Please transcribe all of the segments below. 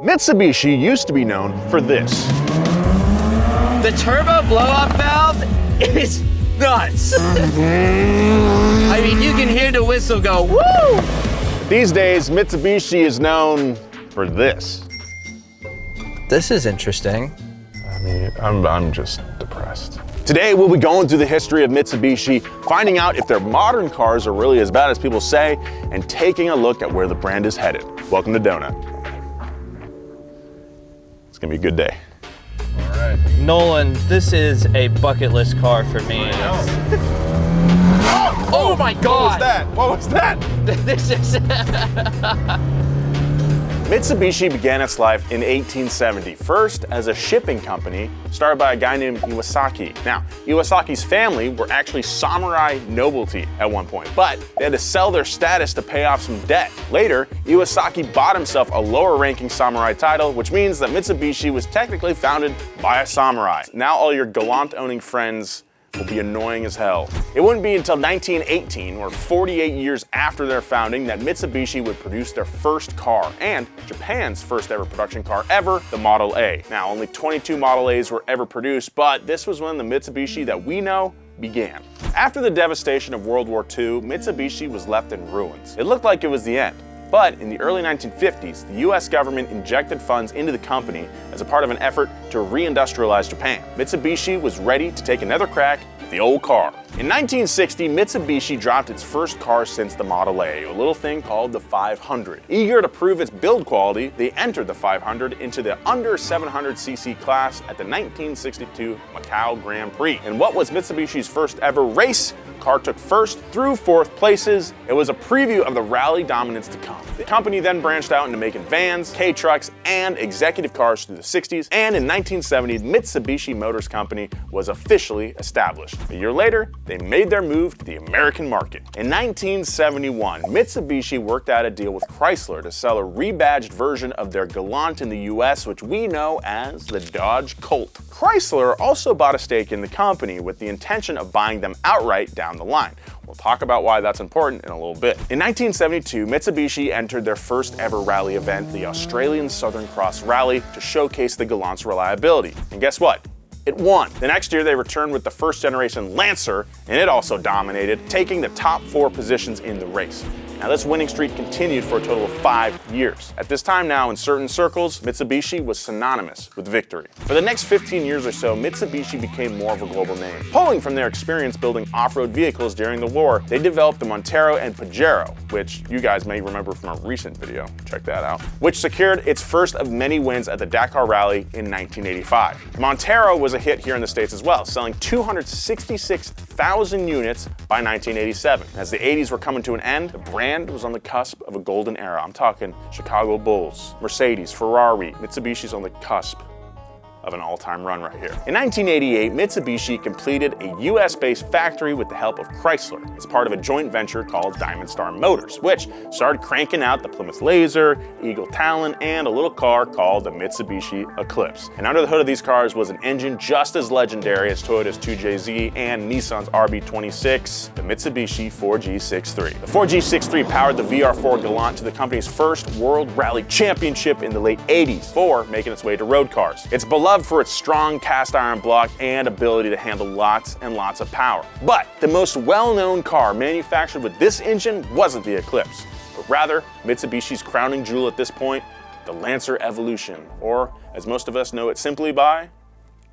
Mitsubishi used to be known for this. The turbo blow-up valve is nuts. I mean, you can hear the whistle go, woo! These days, Mitsubishi is known for this. This is interesting. I mean, I'm just depressed. Today, we'll be going through the history of Mitsubishi, finding out if their modern cars are really as bad as people say, and taking a look at where the brand is headed. Welcome to Donut. It's gonna be a good day. All right. Nolan, this is a bucket list car for me. Oh my God! What was that? This is... Mitsubishi began its life in 1870, first as a shipping company started by a guy named Iwasaki. Now, Iwasaki's family were actually samurai nobility at one point, but they had to sell their status to pay off some debt. Later, Iwasaki bought himself a lower-ranking samurai title, which means that Mitsubishi was technically founded by a samurai. Now all your Galant-owning friends will be annoying as hell. It wouldn't be until 1918, or 48 years after their founding, that Mitsubishi would produce their first car, and Japan's first ever production car ever, the Model A. Now, only 22 Model A's were ever produced, but this was when the Mitsubishi that we know began. After the devastation of World War II, Mitsubishi was left in ruins. It looked like it was the end. But in the early 1950s, the US government injected funds into the company as a part of an effort to reindustrialize Japan. Mitsubishi was ready to take another crack at the old car. In 1960, Mitsubishi dropped its first car since the Model A, a little thing called the 500. Eager to prove its build quality, they entered the 500 into the under 700cc class at the 1962 Macau Grand Prix. In what was Mitsubishi's first ever race, the car took first through fourth places. It was a preview of the rally dominance to come. The company then branched out into making vans, K-trucks, and executive cars through the 60s, and in 1970, Mitsubishi Motors Company was officially established. A year later, they made their move to the American market. In 1971, Mitsubishi worked out a deal with Chrysler to sell a rebadged version of their Galant in the US, which we know as the Dodge Colt. Chrysler also bought a stake in the company with the intention of buying them outright down the line. We'll talk about why that's important in a little bit. In 1972, Mitsubishi entered their first ever rally event, the Australian Southern Cross Rally, to showcase the Galant's reliability. And guess what? It won. The next year, they returned with the first generation Lancer, and it also dominated, taking the top 4 positions in the race. Now, this winning streak continued for a total of 5 years. At this time now, in certain circles, Mitsubishi was synonymous with victory. For the next 15 years or so, Mitsubishi became more of a global name. Pulling from their experience building off-road vehicles during the war, they developed the Montero and Pajero, which you guys may remember from a recent video, check that out, which secured its first of many wins at the Dakar Rally in 1985. The Montero was a hit here in the States as well, selling 266,000 units by 1987. As the 80s were coming to an end, the brand was on the cusp of a golden era. I'm talking Chicago Bulls, Mercedes, Ferrari. Mitsubishi's on the cusp of an all-time run right here. In 1988, Mitsubishi completed a US-based factory with the help of Chrysler as part of a joint venture called Diamond Star Motors, which started cranking out the Plymouth Laser, Eagle Talon, and a little car called the Mitsubishi Eclipse. And under the hood of these cars was an engine just as legendary as Toyota's 2JZ and Nissan's RB26, the Mitsubishi 4G63. The 4G63 powered the VR4 Galant to the company's first World Rally Championship in the late 80s before making its way to road cars. It's beloved for its strong cast iron block and ability to handle lots and lots of power. But the most well-known car manufactured with this engine wasn't the Eclipse, but rather Mitsubishi's crowning jewel at this point, the Lancer Evolution, or as most of us know it simply by,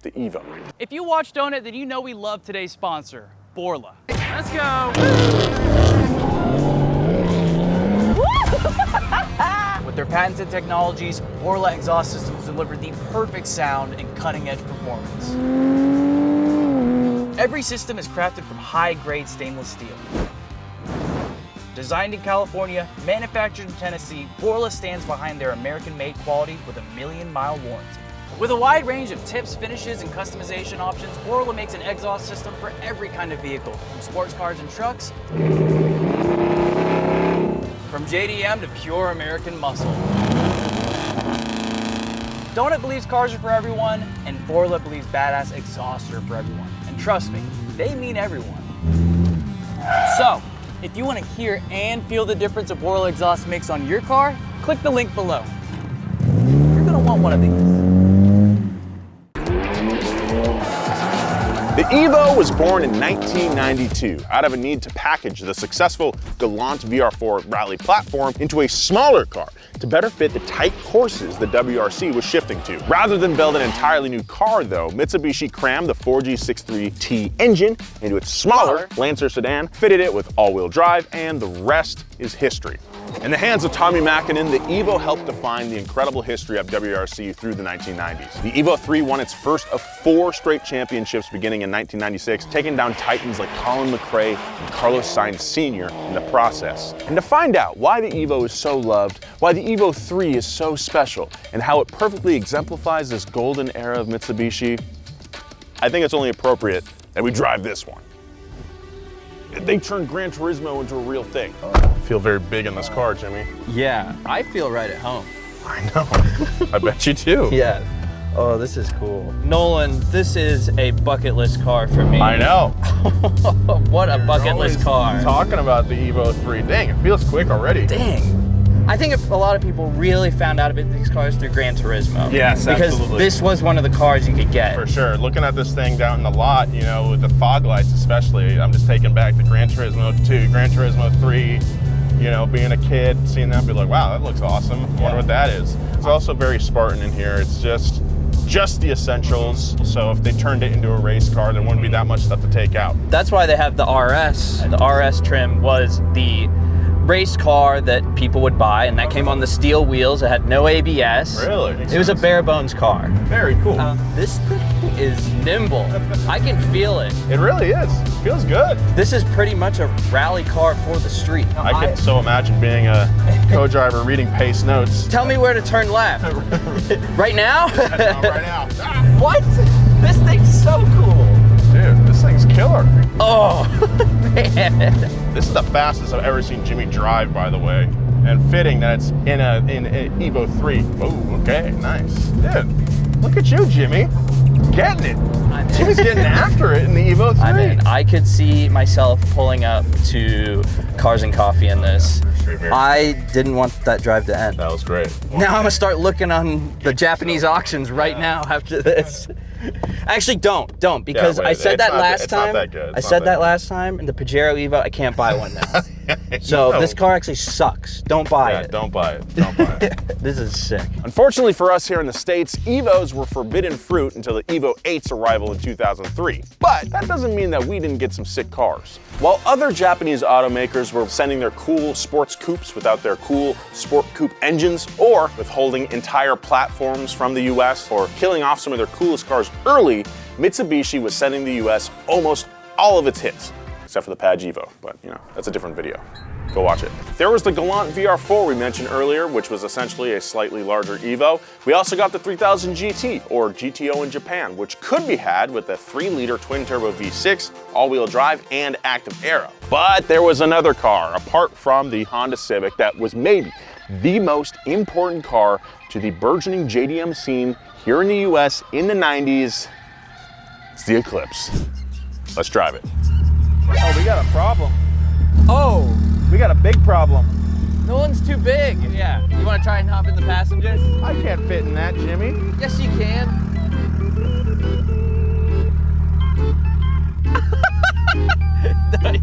the Evo. If you watch Donut, then you know we love today's sponsor, Borla. Let's go. With their patented technologies, Borla exhaust systems deliver the perfect sound and cutting-edge performance. Every system is crafted from high-grade stainless steel. Designed in California, manufactured in Tennessee, Borla stands behind their American-made quality with a 1,000,000-mile warranty. With a wide range of tips, finishes, and customization options, Borla makes an exhaust system for every kind of vehicle, from sports cars and trucks, from JDM to pure American muscle. Donut believes cars are for everyone, and Borla believes badass exhausts are for everyone. And trust me, they mean everyone. So, if you want to hear and feel the difference a Borla exhaust makes on your car, click the link below. one of these. The Evo was born in 1992 out of a need to package the successful Galant VR4 rally platform into a smaller car to better fit the tight courses the WRC was shifting to. Rather than build an entirely new car though, Mitsubishi crammed the 4G63T engine into its smaller Lancer sedan, fitted it with all-wheel drive, and the rest is history. In the hands of Tommy Mäkinen, the Evo helped define the incredible history of WRC through the 1990s. The Evo 3 won its first of 4 straight championships beginning in 1996, taking down titans like Colin McRae and Carlos Sainz Sr. in the process. And to find out why the Evo is so loved, why the Evo 3 is so special, and how it perfectly exemplifies this golden era of Mitsubishi, I think it's only appropriate that we drive this one. They turned Gran Turismo into a real thing. I feel very big in this car, Jimmy. Yeah, I feel right at home. I know. I bet you do. Yeah. Oh, this is cool. Nolan, this is a bucket list car for me. I know. What a bucket list car. Talking about the Evo 3. Dang, it feels quick already. Dang. I think a lot of people really found out about these cars through Gran Turismo. Yes, because absolutely. This was one of the cars you could get. For sure. Looking at this thing down in the lot, you know, with the fog lights especially, I'm just taking back the Gran Turismo 2, Gran Turismo 3, you know, being a kid, seeing that, be like, wow, that looks awesome. I wonder what that is. It's also very Spartan in here. It's just the essentials. So if they turned it into a race car, there wouldn't be that much stuff to take out. That's why they have the RS. The RS trim was the race car that people would buy, and that came on the steel wheels. It had no ABS. Really? It was a bare bones car. Very cool. This thing is nimble. I can feel it. It really is. It feels good. This is pretty much a rally car for the street. I could so imagine being a co-driver reading pace notes. Tell me where to turn left. Right now? Right now. What? This thing's so cool. Dude, this thing's killer. Oh, man. This is the fastest I've ever seen Jimmy drive, by the way. And fitting that it's in an Evo 3. Oh, okay, nice. Dude, look at you, Jimmy. Getting it. Jimmy's getting after it in the Evo 3. I mean, I could see myself pulling up to Cars and Coffee in this. I didn't want that drive to end. That was great. Now I'm gonna start looking on the Japanese auctions right now after this. Actually, don't, because I said that last time. I said that last time, and the Pajero Evo, I can't buy one now. So this car actually sucks. Don't buy it. Don't buy it. Don't buy it. This is sick. Unfortunately for us here in the States, Evos were forbidden fruit until the Evo 8's arrival in 2003. But that doesn't mean that we didn't get some sick cars. While other Japanese automakers were sending their cool sports coupes without their cool sport coupe engines, or withholding entire platforms from the US, or killing off some of their coolest cars early, Mitsubishi was sending the US almost all of its hits, except for the Paj Evo, but you know, that's a different video. Go watch it. There was the Galant VR4 we mentioned earlier, which was essentially a slightly larger Evo. We also got the 3000 GT, or GTO in Japan, which could be had with a 3-liter twin-turbo V6, all-wheel drive, and active aero. But there was another car, apart from the Honda Civic, that was maybe the most important car to the burgeoning JDM scene here in the US in the 90s. It's the Eclipse. Let's drive it. Oh, we got a problem. Oh, We got a big problem. Nolan's too big. Yeah. You want to try and hop in the passenger? I can't fit in that, Jimmy. Yes, you can. No,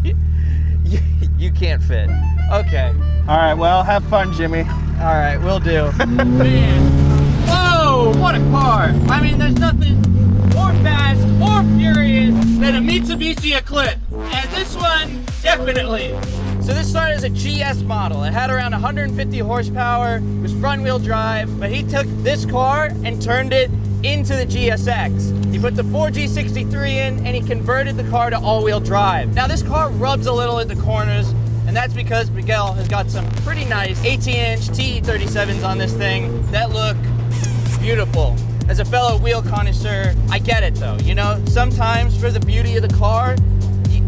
you can't fit. Okay. All right, well, have fun, Jimmy. All right, we'll do. Man. Whoa, what a car. I mean, there's nothing more fast or furious than a Mitsubishi Eclipse. And this one, definitely. So this started as a GS model. It had around 150 horsepower. It was front wheel drive, but he took this car and turned it into the GSX. He put the 4G63 in and he converted the car to all-wheel drive. Now this car rubs a little at the corners, and that's because Miguel has got some pretty nice 18-inch TE37s on this thing that look beautiful. As a fellow wheel connoisseur, I get it though. You know, sometimes for the beauty of the car,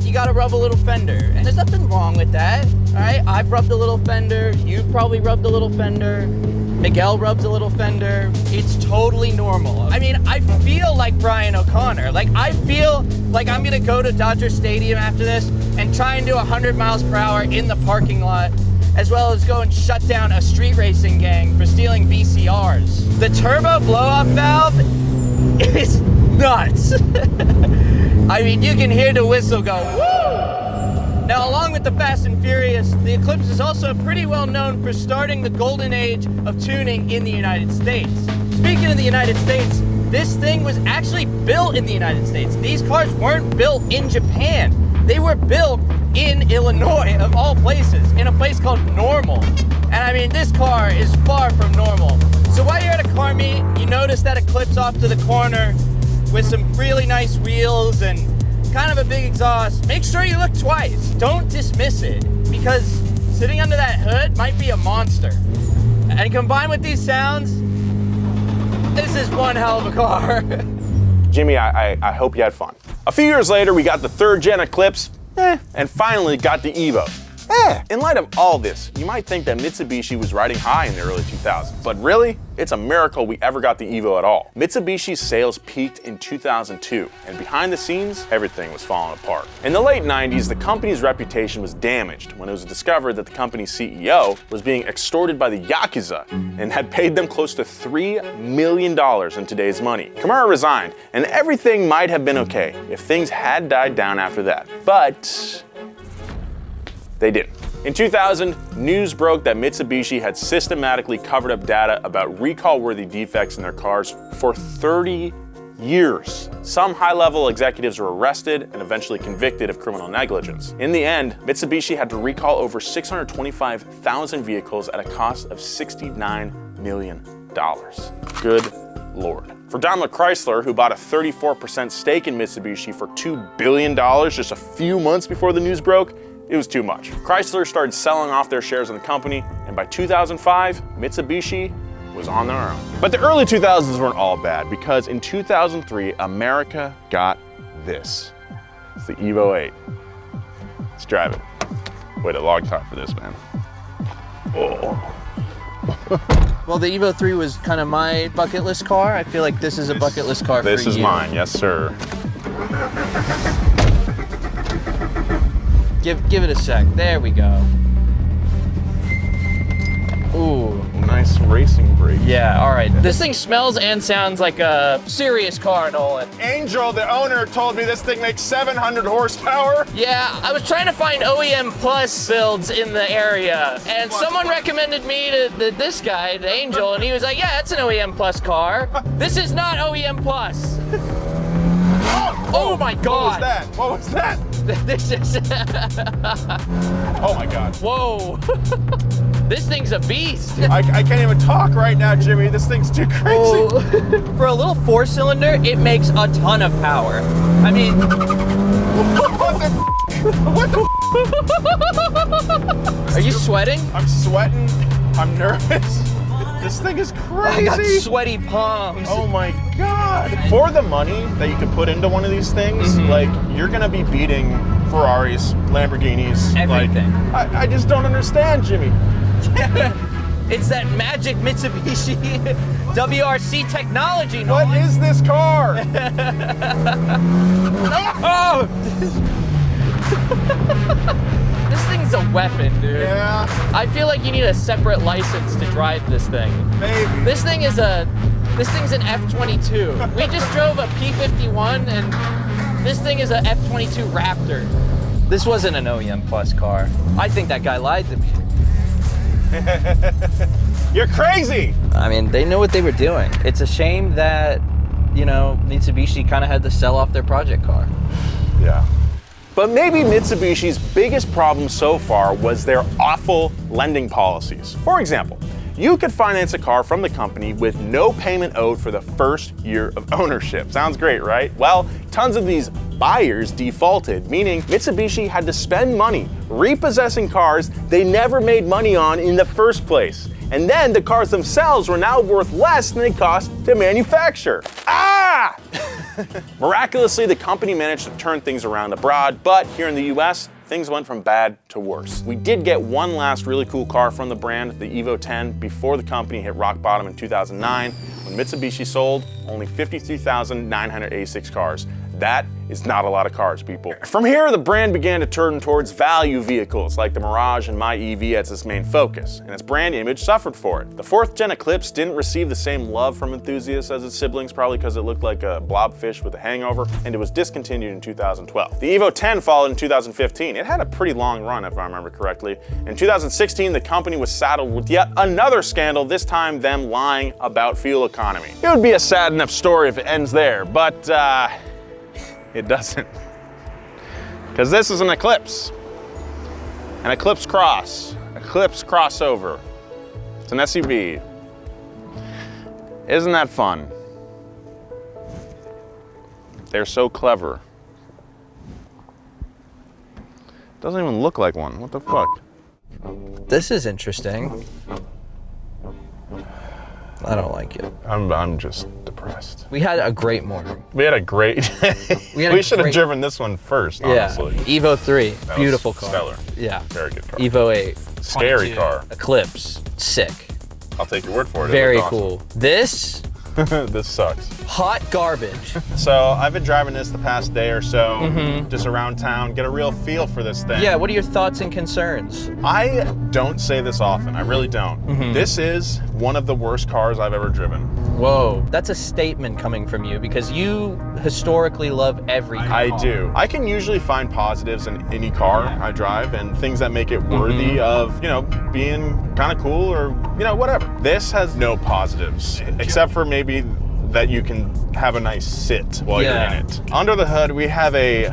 you gotta rub a little fender, and there's nothing wrong with that, all right? I've rubbed a little fender, you've probably rubbed a little fender, Miguel rubs a little fender. It's totally normal. I mean, I feel like Brian O'Connor. Like, I feel like I'm gonna go to Dodger Stadium after this and try and do 100 miles per hour in the parking lot as well as go and shut down a street racing gang for stealing VCRs. The turbo blow-off valve is nuts. I mean, you can hear the whistle go, woo! Now, along with the Fast and Furious, the Eclipse is also pretty well known for starting the golden age of tuning in the United States. Speaking of the United States, this thing was actually built in the United States. These cars weren't built in Japan. They were built in Illinois, of all places, in a place called Normal. And I mean, this car is far from normal. So while you're at a car meet, you notice that Eclipse off to the corner with some really nice wheels and kind of a big exhaust. Make sure you look twice. Don't dismiss it, because sitting under that hood might be a monster. And combined with these sounds, this is one hell of a car. Jimmy, I hope you had fun. A few years later, we got the 3rd gen Eclipse, and finally got the Evo. In light of all this, you might think that Mitsubishi was riding high in the early 2000s, but really, it's a miracle we ever got the Evo at all. Mitsubishi's sales peaked in 2002, and behind the scenes, everything was falling apart. In the late 90s, the company's reputation was damaged when it was discovered that the company's CEO was being extorted by the Yakuza and had paid them close to $3 million in today's money. Kimura resigned, and everything might have been okay if things had died down after that. But they didn't. In 2000, news broke that Mitsubishi had systematically covered up data about recall-worthy defects in their cars for 30 years. Some high-level executives were arrested and eventually convicted of criminal negligence. In the end, Mitsubishi had to recall over 625,000 vehicles at a cost of $69 million. Good Lord. For Daimler Chrysler, who bought a 34% stake in Mitsubishi for $2 billion just a few months before the news broke, it was too much. Chrysler started selling off their shares in the company, and by 2005, Mitsubishi was on their own. But the early 2000s weren't all bad, because in 2003, America got this. It's the Evo 8. Let's drive it. Wait a long time for this, man. Oh. Well, the Evo 3 was kind of my bucket list car. I feel like this is a bucket list car for you. This is mine, yes sir. Give it a sec. There we go. Ooh. Nice racing brake. Yeah, all right. This thing smells and sounds like a serious car, Nolan. Angel, the owner, told me this thing makes 700 horsepower. Yeah, I was trying to find OEM Plus builds in the area, and someone recommended me to this guy, the Angel, and he was like, yeah, it's an OEM Plus car. This is not OEM Plus. Oh my God. What was that? This is... Oh my God. Whoa. This thing's a beast. I can't even talk right now, Jimmy. This thing's too crazy. Oh. For a little 4-cylinder, it makes a ton of power. I mean... What the Are you sweating? I'm sweating. I'm nervous. This thing is crazy. I got sweaty palms. Oh my God. For the money that you could put into one of these things, like, you're gonna be beating Ferraris, Lamborghinis. Everything. Like, I just don't understand, Jimmy. It's that magic Mitsubishi WRC technology, Nolan. What is this car? Oh! This thing's a weapon, dude. Yeah. I feel like you need a separate license to drive this thing. Maybe. This thing's an F-22. We just drove a P-51, and this thing is an F-22 Raptor. This wasn't an OEM Plus car. I think that guy lied to me. You're crazy. I mean, they know what they were doing. It's a shame that, you know, Mitsubishi kind of had to sell off their project car. Yeah. But maybe Mitsubishi's biggest problem so far was their awful lending policies. For example, you could finance a car from the company with no payment owed for the first year of ownership. Sounds great, right? Well, tons of these buyers defaulted, meaning Mitsubishi had to spend money repossessing cars they never made money on in the first place. And then the cars themselves were now worth less than they cost to manufacture. Ah! Miraculously, the company managed to turn things around abroad, but here in the US, things went from bad to worse. We did get one last really cool car from the brand, the Evo 10, before the company hit rock bottom in 2009, when Mitsubishi sold only 53,986 cars. That is not a lot of cars, people. From here, the brand began to turn towards value vehicles like the Mirage and My EV as its main focus, and its brand image suffered for it. The 4th gen Eclipse didn't receive the same love from enthusiasts as its siblings, probably because it looked like a blobfish with a hangover, and it was discontinued in 2012. The Evo 10 followed in 2015. It had a pretty long run, if I remember correctly. In 2016, the company was saddled with yet another scandal, this time them lying about fuel economy. It would be a sad enough story if it ends there, but it doesn't. Because this is an Eclipse. An Eclipse Cross. Eclipse crossover. It's an SUV. Isn't that fun? They're so clever. Doesn't even look like one. What the fuck? This is interesting. I don't like it. I'm just depressed. We had a great morning. We had a great we should have driven this one first, honestly. Yeah. Evo 3, That beautiful was car. Stellar. Yeah. Very good car. Evo 8, Scary 22. car. Eclipse, sick. I'll take your word for it. Very It looked cool. This, awesome. This sucks. hot garbage. So I've been driving this the past day or so, just around town, get a real feel for this thing. Yeah, what are your thoughts and concerns? I don't say this often, I really don't. This is one of the worst cars I've ever driven. Whoa, that's a statement coming from you because you historically love every car. I do. I can usually find positives in any car I drive and things that make it worthy of, you know, being kind of cool or, you know, whatever. This has no positives, except for maybe that you can have a nice sit while you're in it. Under the hood, we have a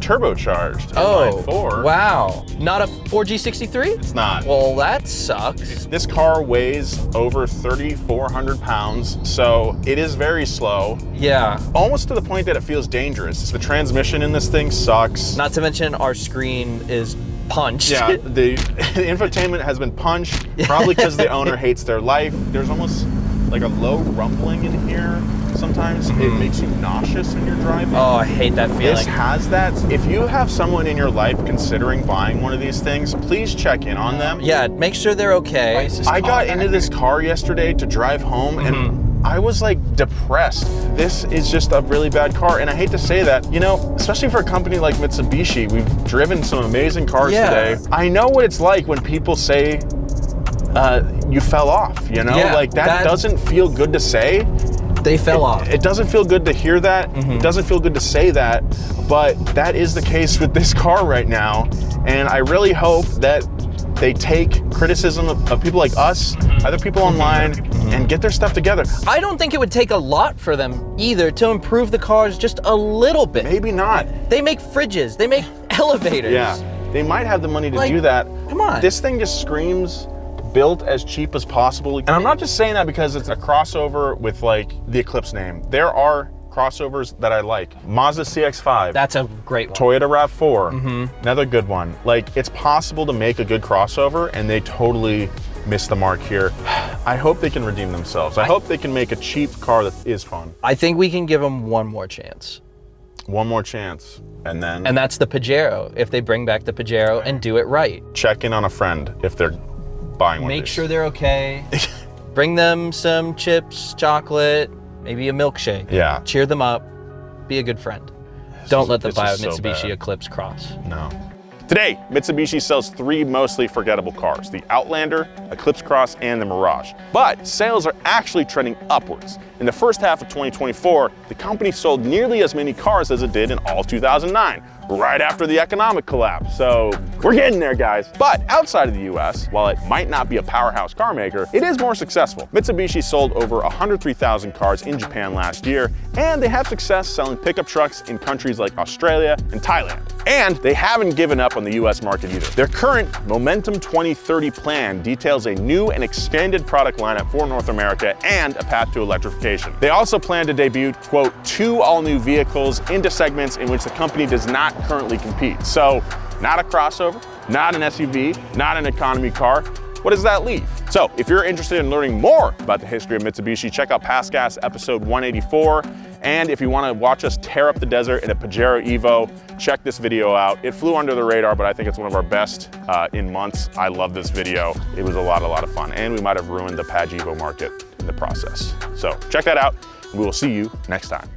turbocharged inline 4. Wow. Not a 4G63? It's not. Well, that sucks. This car weighs over 3,400 pounds, so it is very slow. Yeah. Almost to the point that it feels dangerous. The transmission in this thing sucks. Not to mention our screen is punched. Yeah, the infotainment has been punched, probably because the owner hates their life. There's almost like a low rumbling in here. Sometimes it makes you nauseous when you're driving. Oh, I hate that feeling. This has that. If you have someone in your life considering buying one of these things, please check in on them. Yeah, make sure they're okay. I got into this car yesterday to drive home and I was like depressed. This is just a really bad car. And I hate to say that, you know, especially for a company like Mitsubishi, we've driven some amazing cars today. I know what it's like when people say, you fell off, you know? Yeah, like that doesn't feel good to say. They fell off. It doesn't feel good to hear that. It doesn't feel good to say that, but that is the case with this car right now. And I really hope that they take criticism of people like us, other people online, and get their stuff together. I don't think it would take a lot for them either to improve the cars just a little bit. Maybe not. They make fridges, they make elevators. Yeah, they might have the money to do that. Come on. This thing just screams built as cheap as possible. And I'm not just saying that because it's a crossover with like the Eclipse name. There are crossovers that I like. Mazda CX-5. That's a great one. Toyota RAV4, another good one. Like, it's possible to make a good crossover and they totally missed the mark here. I hope they can redeem themselves. I hope they can make a cheap car that is fun. I think we can give them one more chance. One more chance. And then And that's the Pajero, if they bring back the Pajero and do it right. check in on a friend if they're buying one. Make sure they're okay. Bring them some chips, chocolate, maybe a milkshake. Yeah. Cheer them up. Be a good friend. Don't let them it's buy a just so Mitsubishi bad. Eclipse Cross. No. Today, Mitsubishi sells 3 mostly forgettable cars, the Outlander, Eclipse Cross, and the Mirage. But sales are actually trending upwards. In the first half of 2024, the company sold nearly as many cars as it did in all 2009, right after the economic collapse. So we're getting there, guys. But outside of the US, while it might not be a powerhouse car maker, it is more successful. Mitsubishi sold over 103,000 cars in Japan last year, and they have success selling pickup trucks in countries like Australia and Thailand. And they haven't given up on the US market either. Their current Momentum 2030 plan details a new and expanded product lineup for North America and a path to electrification. They also plan to debut, quote, 2 all-new vehicles into segments in which the company does not currently compete. So, not a crossover, not an SUV, not an economy car. What does that leave? So, if you're interested in learning more about the history of Mitsubishi, check out Past Gas episode 184. And if you want to watch us tear up the desert in a Pajero Evo, check this video out. It flew under the radar, but I think it's one of our best in months. I love this video. It was a lot of fun. And we might have ruined the Paj Evo market in the process. So check that out, and we will see you next time.